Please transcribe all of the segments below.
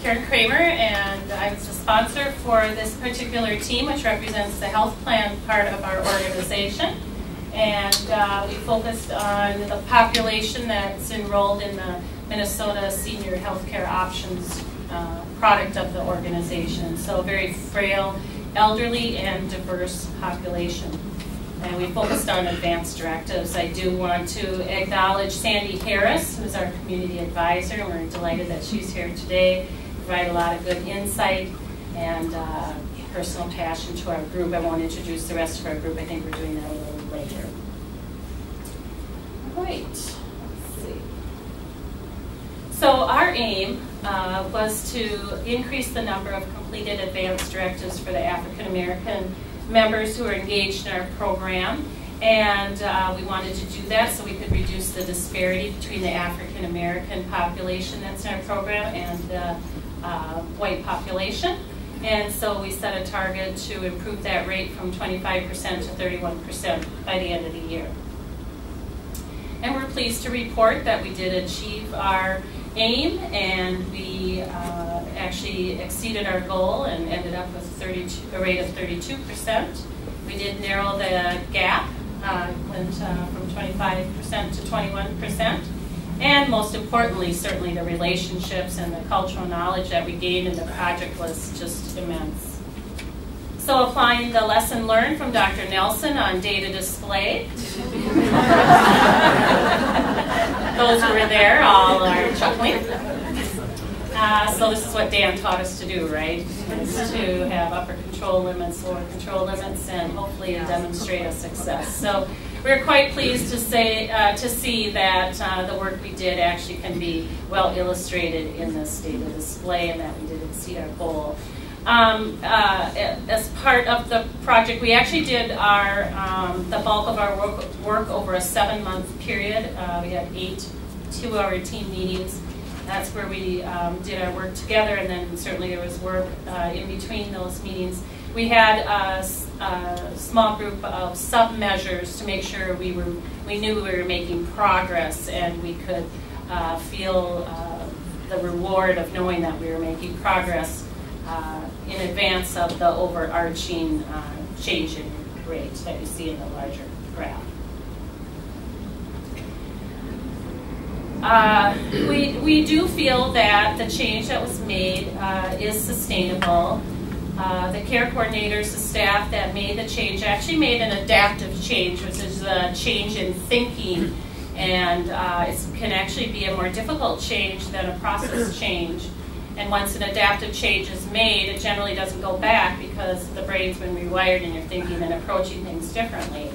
Karen Kramer, and I'm the sponsor for this particular team, which represents the health plan part of our organization. And we focused on the population that's enrolled in the Minnesota Senior Healthcare Options product of the organization. So a very frail, elderly, and diverse population. And we focused on advanced directives. I do want to acknowledge Sandy Harris, who's our community advisor, and we're delighted that she's here today. Provide a lot of good insight and personal passion to our group. I won't introduce the rest of our group. I think we're doing that a little later. All right, let's see. So our aim was to increase the number of completed advanced directives for the African American members who are engaged in our program, and we wanted to do that so we could reduce the disparity between the African American population that's in our program and the white population. And so we set a target to improve that rate from 25% to 31% by the end of the year. And we're pleased to report that we did achieve our aim, and we actually exceeded our goal and ended up with a rate of 32%. We did narrow the gap, went from 25% to 21%. And most importantly, certainly the relationships and the cultural knowledge that we gained in the project was just immense. So applying the lesson learned from Dr. Nelson on data display. Those who were there all are chuckling. So this is what Dan taught us to do, right? Is to have upper control limits, lower control limits, and hopefully demonstrate a success. So we're quite pleased to see that the work we did actually can be well illustrated in this data display, and that we did exceed our goal. As part of the project, we actually did the bulk of our work over a 7-month period. We had 8 two-hour team meetings. That's where we did our work together, and then certainly there was work in between those meetings. We had a small group of sub-measures to make sure we knew we were making progress, and we could feel the reward of knowing that we were making progress in advance of the overarching change in rate that you see in the larger graph. We do feel that the change that was made is sustainable. The care coordinators, the staff that made the change, actually made an adaptive change, which is a change in thinking, and it can actually be a more difficult change than a process change. And once an adaptive change is made, it generally doesn't go back because the brain's been rewired and you're thinking and approaching things differently.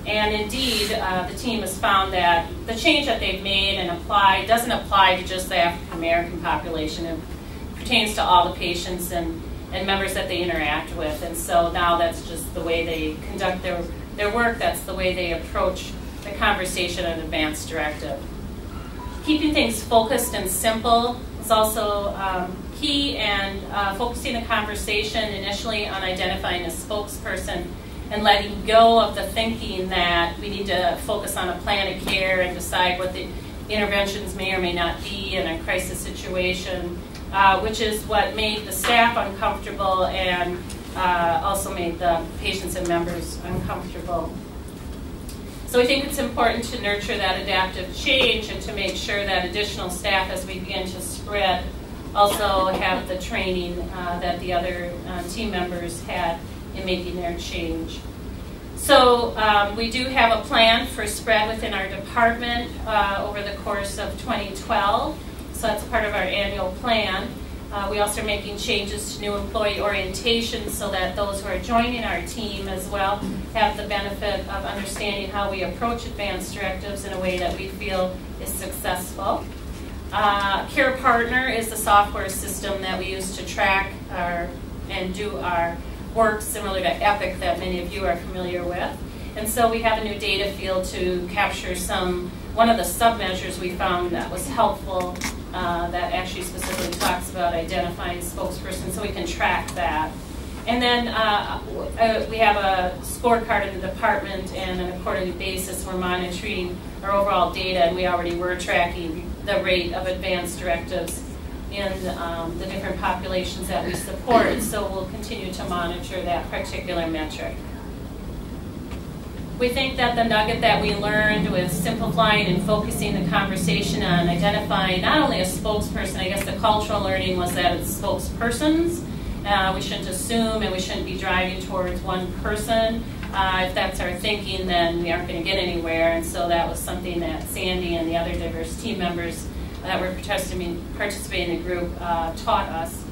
And indeed, the team has found that the change that they've made and applied doesn't apply to just the African American population. It pertains to all the patients and members that they interact with. And so now that's just the way they conduct their work. That's the way they approach the conversation on advanced directive. Keeping things focused and simple is also key, and focusing the conversation initially on identifying a spokesperson and letting go of the thinking that we need to focus on a plan of care and decide what the interventions may or may not be in a crisis situation, which is what made the staff uncomfortable and also made the patients and members uncomfortable. So we think it's important to nurture that adaptive change and to make sure that additional staff, as we begin to spread, also have the training that the other team members had in making their change. So we do have a plan for spread within our department over the course of 2012. So that's part of our annual plan. We also are making changes to new employee orientation so that those who are joining our team as well have the benefit of understanding how we approach advanced directives in a way that we feel is successful. Care Partner is the software system that we use to track and do our work, similar to Epic that many of you are familiar with. And so we have a new data field to capture one of the sub-measures we found that was helpful, that actually specifically talks about identifying spokespersons, so we can track that. And then we have a scorecard in the department, and on a quarterly basis we're monitoring our overall data, and we already were tracking the rate of advanced directives in the different populations that we support. So we'll continue to monitor that particular metric. We think that the nugget that we learned with simplifying and focusing the conversation on identifying not only a spokesperson, I guess the cultural learning was that it's spokespersons. We shouldn't assume and we shouldn't be driving towards one person. If that's our thinking, then we aren't going to get anywhere. And so that was something that Sandy and the other diverse team members that were participating in the group taught us.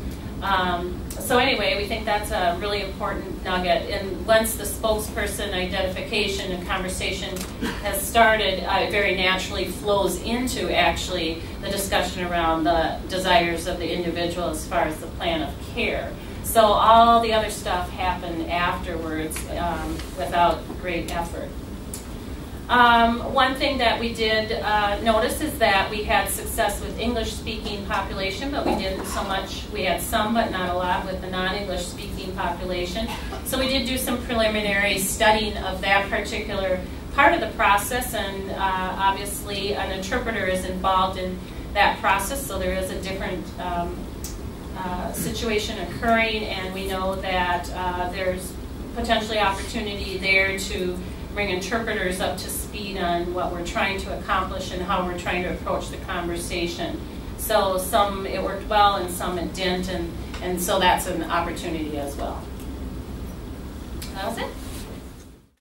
So anyway, we think that's a really important nugget. And once the spokesperson identification and conversation has started, it very naturally flows into actually the discussion around the desires of the individual as far as the plan of care. So all the other stuff happened afterwards without great effort. One thing that we did notice is that we had success with English-speaking population, but we didn't so much. We had some, but not a lot, with the non-English-speaking population. So we did do some preliminary studying of that particular part of the process, and obviously an interpreter is involved in that process, so there is a different situation occurring, and we know that there's potentially opportunity there to bring interpreters up to speed on what we're trying to accomplish and how we're trying to approach the conversation. So some it worked well and some it didn't, and so that's an opportunity as well. That was it.